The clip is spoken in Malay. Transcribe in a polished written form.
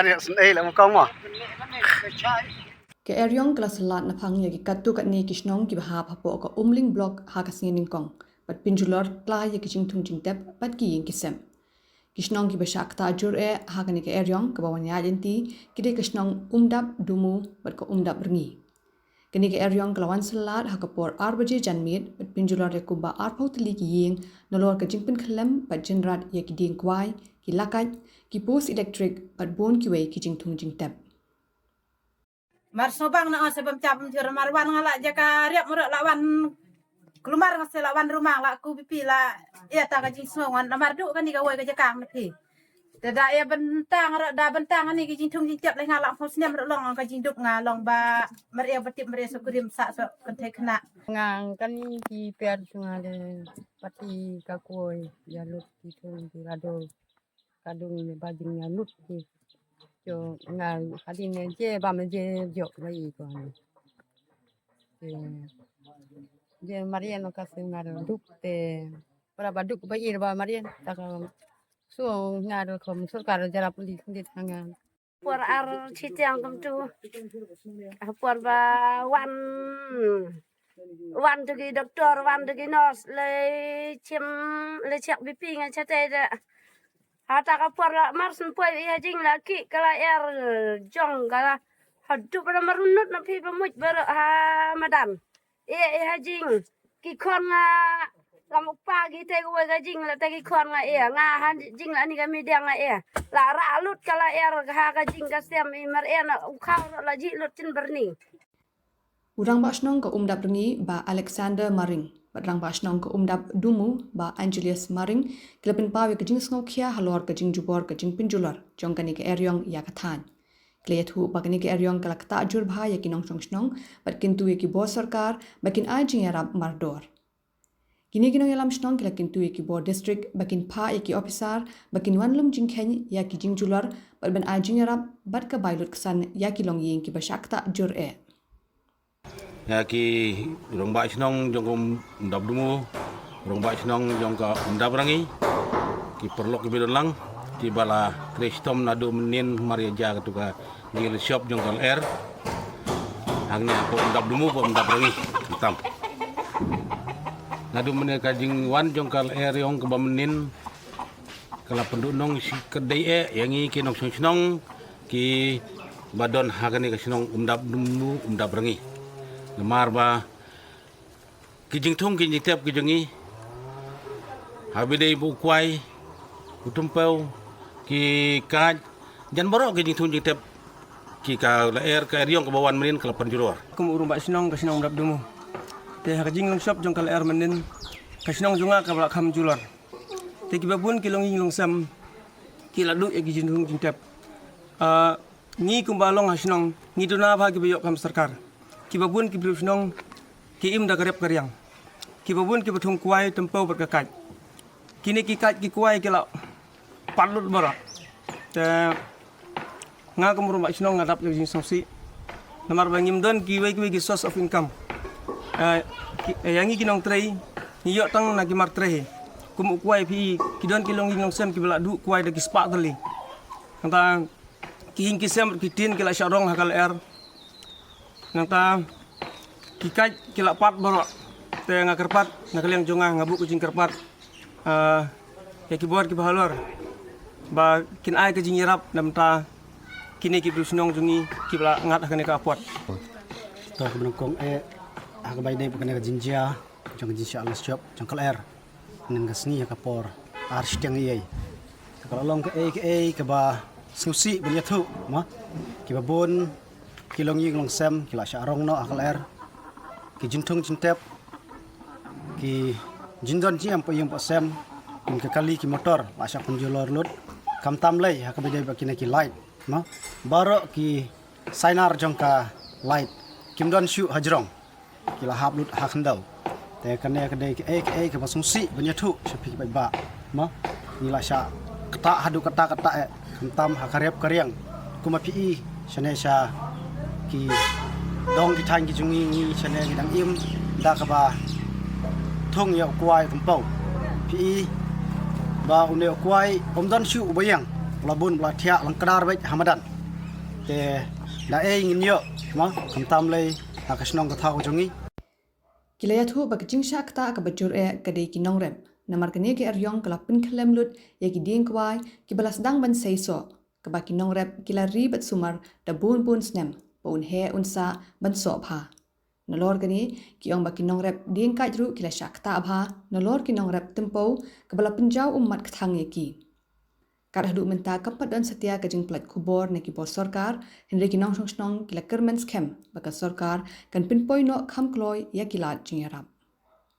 Dia sendiri lah muka mah. Ke eryong kelas lat na phang yaki katu kat ni kishnong ki baha phapo ka umling block ha ka singin kong pat pinjulor tla yaki jing thung jing tep pat ki yin kisem kishnong ki bashak ta jur e ha ka ni ke eryong ka bawan ya jenti kide kishnong umdap dumu pat ka umdap ringi kini ke eryong kelawan selat ha ka por arbaje janmit pat pinjulor re kuba arpau tli ki yin nolor ka jingpin khlem pat jenrat yaki ding kwai ki lakai ki post electric pat bon ki wei ki jing thung jing tep Mar sobang na sebab cabam jur marwan ngala jaka riap murak lawan kelumar ngase lawan rumah la ku pipi la ya ta ka jing songan mar du kan ni ka woi ka jaka mati tada ya bentang ra da bentang ni ki jing thung jing tiap le ngala phos nem long ka jing duk ngalong ba mar ya betip mer sukurim sa so kan thai khna ngang kan ki per sunga de pati ka koi ya lut ki thung ki rado kadung ne bajing ya lut ki jo ngang hadin ne je ba me je jo bai ko je marian ka sunga duk te para baduk bai ba marian ta ka so ngar kom sarkar jara puli di tangan por ar chitiang tum tu por ba wan tu ki doktor wan tu ki nurse le chim le chak bipi nga chate da hata ka por la marsun poi ya jing la ki kala er jong kala hadu pada marunut na pi pamuj ber ha madam ha jing ki kon nga lam pagi te ko ga jing la te ki kon nga nga han jing la ni ga mi dia nga la ra lut kala ha ga jing ga sem i mar na khaw la ji lut chin berni Urang basnong ke umdap ringi ba Alexander Maring, badrang basnong ke umdap dumu ba Angelius Maring, kelapin pawe ke jing sngokia halor ke jing jubor ke jing pinjular, jong kani ke eryong ya kathan. Kleyat hu ba kani ke eryong kala kata ajur bha ya kinong chong snong, bat kintu ya ki bo sarkar, bakin ajing ya rab mardor. Kini kinong yalam snong kila kintu ya ki bo district, bakin pa ya ki officer, bakin wanlum jing keny ya ki jing jular, bat ban ajing ya rab, bat ka bailut kesan ya ki long ying ki basyakta ajur ya ki rong ba snong jong umdap dumu rong ba snong jong ka umdap rangi ki perlok ki bidolang ki bala kristom nadu menin maria ja tu ka ngil shop jong kal air hangni ko umdap dumu ko umdap rangi hitam nadu menin ka jing wan jong kal air yong ka bamenin kala penduk nong si kedai yangi ki nong snong ki badon hagani ka snong umdap dumu umdap rangi Lemar ba kijing thung kijing tep kijangi habidei bu kwai utumpau ki kaj jan borok kijing thung kijing tep ki ka la air ka riong ke bawan menin ke lapan juror kum urung ba sinong ka sinong dap dumu te ha kijing long shop jong ka air menin ka sinong junga ka bla kham julor te ki babun ki long ying long sam ki la du e kijing thung kijing tep ni kum ba long ha sinong ni tu na ba ki bayok kam sarkar ki babun ki blu sinong ki im da garep karyang ki babun ki bathung kuai tempau berkakat kini ki kat ki kuai ki la palut bara te nga ko muru ma sinong ngadap ki jing songsi namar bangim don ki wei ki source of income yangi kinong trei ni yo tang na ki mar trei kum kuai pi ki don ki long ing long sem ki bla du kuai da ki spa tali kanta ki hing ki sem ki tin ki la sharong hakal nangta kikai kila pat boro te ngakerpat nakaliang jonga ngabu kucing kerpat ya kibuat ki bahalor ba kin ai ke jingirap namta kini ki brusnong jungi ki bla ngat hakane ka apot To kong hak bai dei bukan jinjia jong jinjia alas job jong kal nen gasni ka por ar shteng yei kalau long ke ba susi benya thu ma ki ba bon kilong ying long sem kila syarong no akal ki jintung jintep ki jindon ji ampo yung po sem kin ke kali ki motor asya penjulor lut kam tam lei ha ka bejai bakina ki light no baro ki sainar jong ka light kim don shu hajrong kila hap lut ha khandau te kane ka dei ki ke basung si benya thu sepi ki ba no ni la sya kata hadu kata kam tam ha karep karyang kuma pi shane sha ki dong ki thang ki jungi ni chane ki dang im da ka ba thong ya kuai kumpau pi ba une kuai omdan shu bayang labun bla thia lang kadar bai hamadan te da ngin yo ma kamtam lei akasnong ka thau jongi Kilaya thu bak jing sha kta ka bajur e kadai ki nongrem namar kane ke aryong kala pin khlem lut ya ki ding kwai ki balas dang ban sei so ka ba ki nongrep kila ri bat sumar da bun snem pon he unsa ban so pha nolor kani ki ong ba ki nongrep ding kai ru kila sha kta bha nolor ki nongrep tempo ka bala pinjau ummat kthang ye ki kar hadu menta kapat dan setia ka jing plat khubor ne ki bos sarkar henry ki nong snong kila kermen scam baka sarkar kan pinpoi no kham kloi ya kilat jingarap